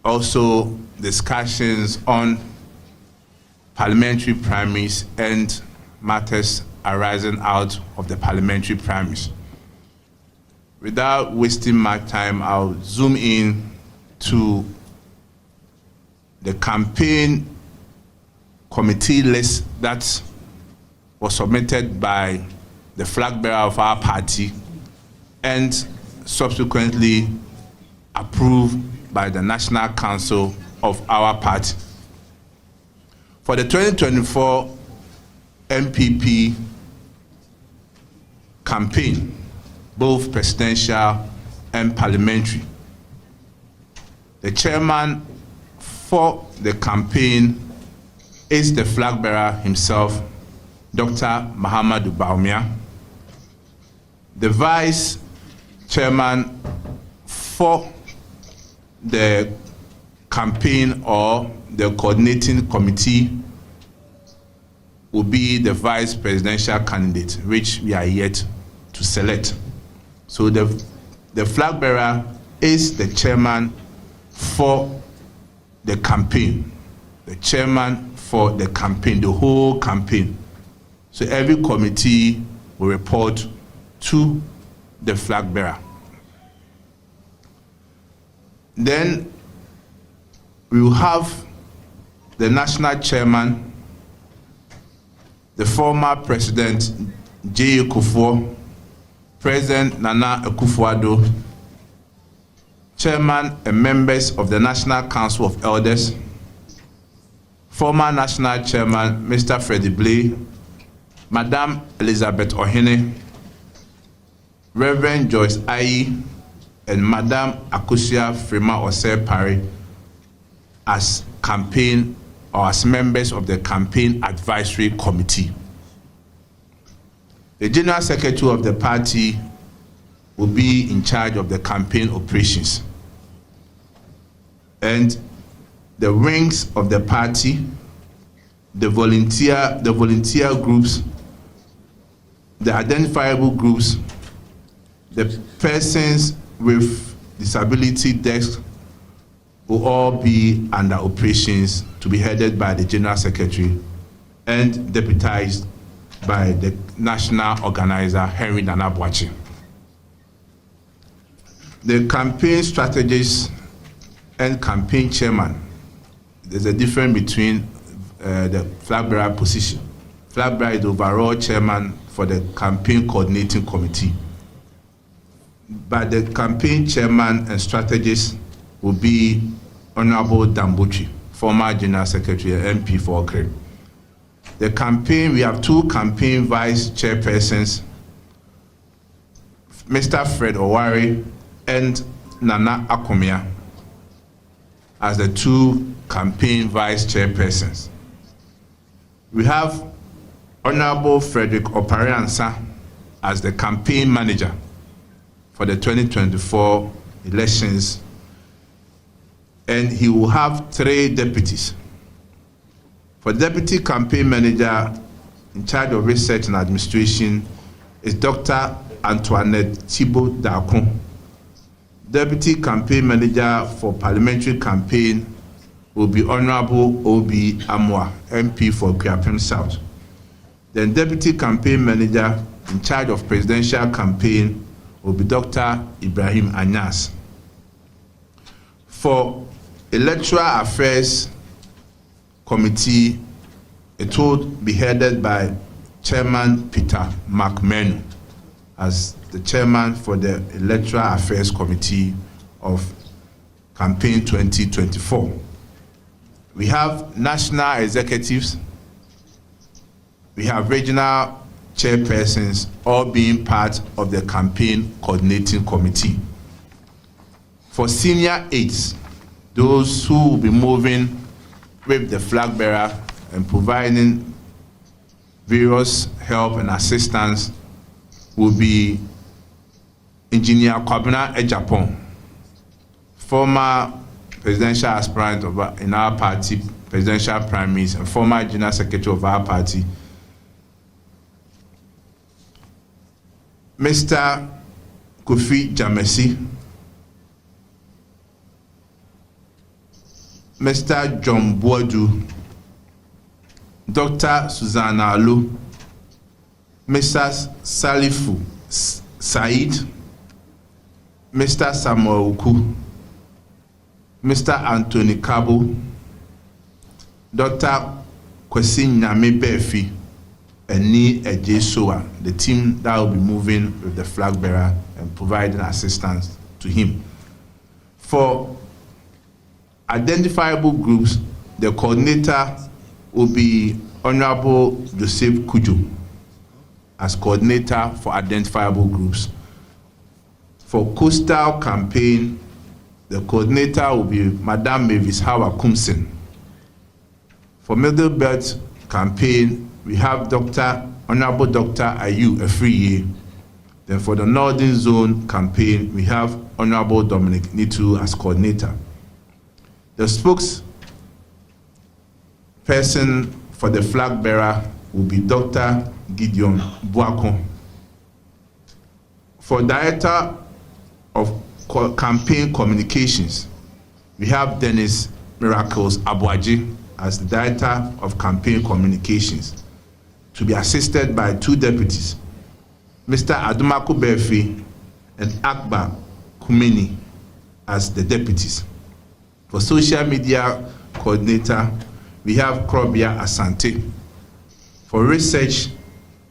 also discussions on parliamentary primaries and matters arising out of the parliamentary primaries. Without wasting my time, I'll zoom in to the campaign committee list that was submitted by the flag bearer of our party and subsequently approved by the National Council of our party. For the 2024 MPP campaign, both presidential and parliamentary, the chairman for the campaign is the flag bearer himself, Dr. Muhammadu Bawumia. The vice chairman for the campaign or the coordinating committee will be the vice presidential candidate, which we are yet to select. So the flag bearer is the chairman for the campaign, the chairman for the campaign, the whole campaign. So every committee will report to the flag bearer. Then we will have the national chairman, the former president J. Akuffo, President Nana Akuffo-Addo, chairman and members of the National Council of Elders, former national chairman Mr. Freddie Blay, Madam Elizabeth Ohene, Reverend Joyce Ayi, and Madam Akusia Frima Osei Pari as campaign or as members of the campaign advisory committee. The general secretary of the party will be in charge of the campaign operations. And the wings of the party, the volunteer groups, the identifiable groups, the persons with disability desk will all be under operations to be headed by the general secretary and deputized by the national organizer Henry Nana Boakye. The campaign strategist and campaign chairman, there's a difference between the flag bearer position. Flag bearer is the overall chairman for the campaign coordinating committee. But the campaign chairman and strategist will be Honorable Dambuchi, former General Secretary and MP for Okre. The campaign, we have two campaign vice chairpersons, Mr. Fred Owari and Nana Akomia, as the two campaign vice chairpersons. We have Honorable Frederick Opariansa as the campaign manager for the 2024 elections, and he will have 3 deputies. For deputy campaign manager in charge of research and administration is Dr. Antoinette Thibault Darko. Deputy campaign manager for parliamentary campaign will be Honorable Obi Amwa, MP for Kriapem South. Then deputy campaign manager in charge of presidential campaign will be Dr. Ibrahim Anyas. For electoral affairs committee, it will be headed by Chairman Peter McMenu as the chairman for the electoral affairs committee of campaign 2024. We have national executives, we have regional chairpersons, all being part of the campaign coordinating committee. For senior aides, those who will be moving with the flag bearer and providing various help and assistance will be Engineer Kwabena Ejapon, former presidential aspirant in our party, presidential primaries, and former general secretary of our party. Mr. Kofi Jamesi, Mr. John Boadu, Dr. Susanna Alu, Mr. Salifu Said, Mr. Samuel Uku, Mr. Anthony Kabo, Dr. Kwesi Nyame Befi, and Ni Ejesoa, the team that will be moving with the flag bearer and providing assistance to him. For identifiable groups, the coordinator will be Honorable Joseph Kujo as coordinator for identifiable groups. For coastal campaign, the coordinator will be Madam Mavis Hawa Kumsen. For middle belt campaign, we have Honorable Dr. Ayu Afriye. Then for the northern zone campaign, we have Honorable Dominic Nitu as coordinator. The spokesperson for the flag bearer will be Dr. Gideon Buako. For director of campaign communications, we have Dennis Miracles Abuaji as the director of campaign communications, to be assisted by two deputies, Mr. Adumaku Befi and Akbar Kumeni as the deputies. For social media coordinator, we have Krobia Asante. For research,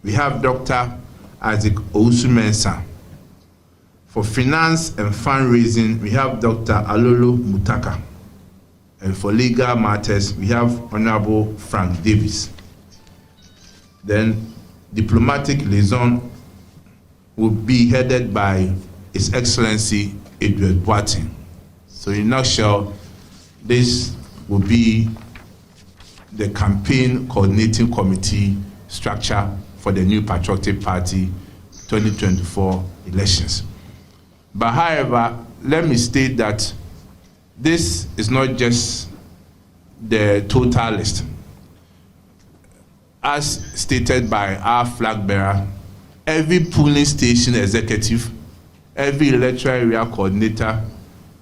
we have Dr. Isaac Ousumensa. For finance and fundraising, we have Dr. Alolo Mutaka. And for legal matters, we have Honorable Frank Davis. Then diplomatic liaison will be headed by His Excellency Edward Boateng. So in a nutshell, this will be the campaign coordinating committee structure for the new Patriotic Party 2024 elections. But however, let me state that this is not just the total list. As stated by our flag bearer, every polling station executive, every electoral area coordinator,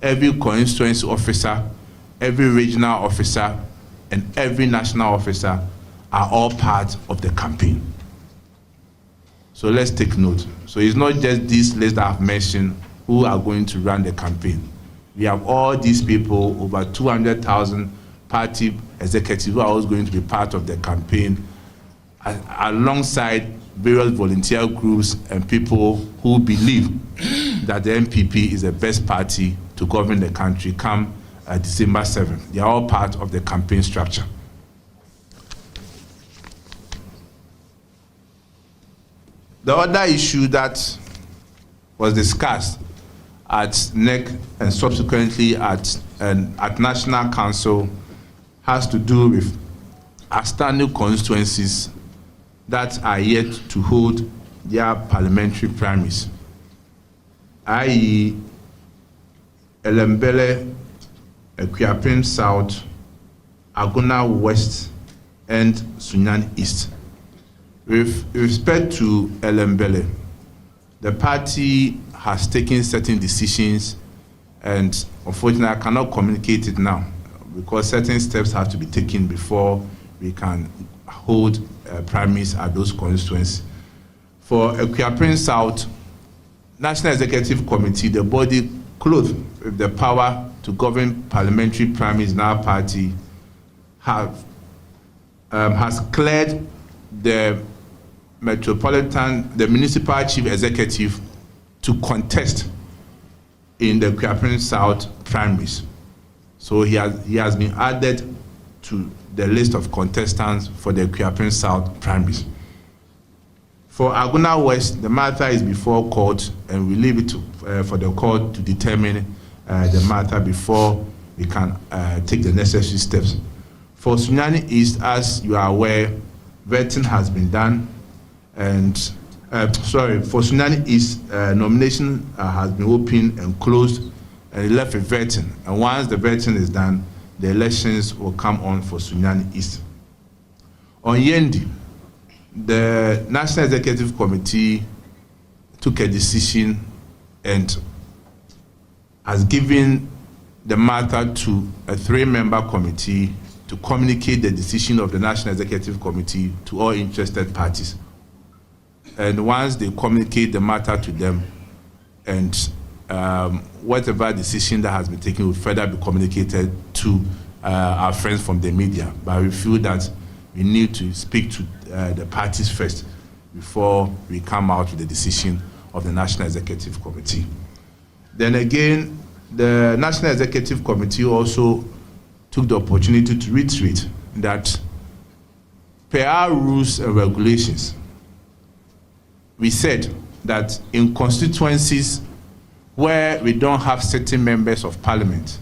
every constituency officer, every regional officer, and every national officer are all part of the campaign. So let's take note. So it's not just this list that I've mentioned who are going to run the campaign. We have all these people, over 200,000 party executives who are always going to be part of the campaign, alongside various volunteer groups and people who believe that the NPP is the best party to govern the country come December 7th. They are all part of the campaign structure. The other issue that was discussed at NEC and subsequently at National Council has to do with outstanding constituencies that are yet to hold their parliamentary primaries, i.e. Elembele, Akuapem South, Agona West, and Sunyani East. With respect to Elembele, the party has taken certain decisions, and unfortunately I cannot communicate it now because certain steps have to be taken before we can hold primaries at those constituencies. For Akuapem South, National Executive Committee, the body clothed with the power to govern parliamentary primaries in our party, has cleared the municipal chief executive to contest in the Akuapem South primaries. So he has been added to the list of contestants for the Akuapem South primaries. For Agona West, the matter is before court, and we leave it for the court to determine the matter before we can take the necessary steps. For Sunyani East, as you are aware, vetting has been done, and for Sunyani East, nomination has been opened and closed, and it left with vetting. And once the vetting is done, the elections will come on for Sunyani East. On Yendi, the National Executive Committee took a decision and has given the matter to a 3-member committee to communicate the decision of the National Executive Committee to all interested parties. And once they communicate the matter to them, and whatever decision that has been taken will further be communicated to our friends from the media. But we feel that we need to speak to the parties first before we come out with the decision of the National Executive Committee. Then again, the National Executive Committee also took the opportunity to reiterate that per our rules and regulations, we said that in constituencies where we don't have certain members of parliament,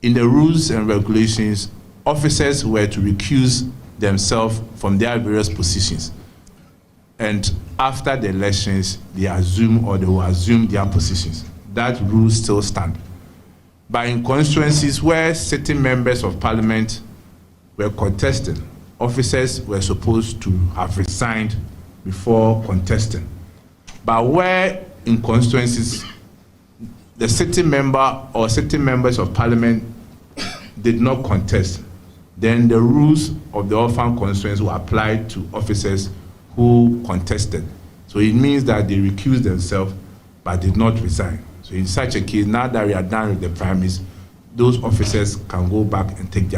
in the rules and regulations, officers were to recuse themselves from their various positions. And after the elections, they will assume their positions. That rule still stands. But in constituencies where certain members of parliament were contesting, officers were supposed to have resigned before contesting. But where in constituencies the sitting member or certain members of parliament did not contest, then the rules of the orphan constituency were applied to officers who contested. So it means that they recused themselves but did not resign. So in such a case, now that we are done with the primaries, those officers can go back and take their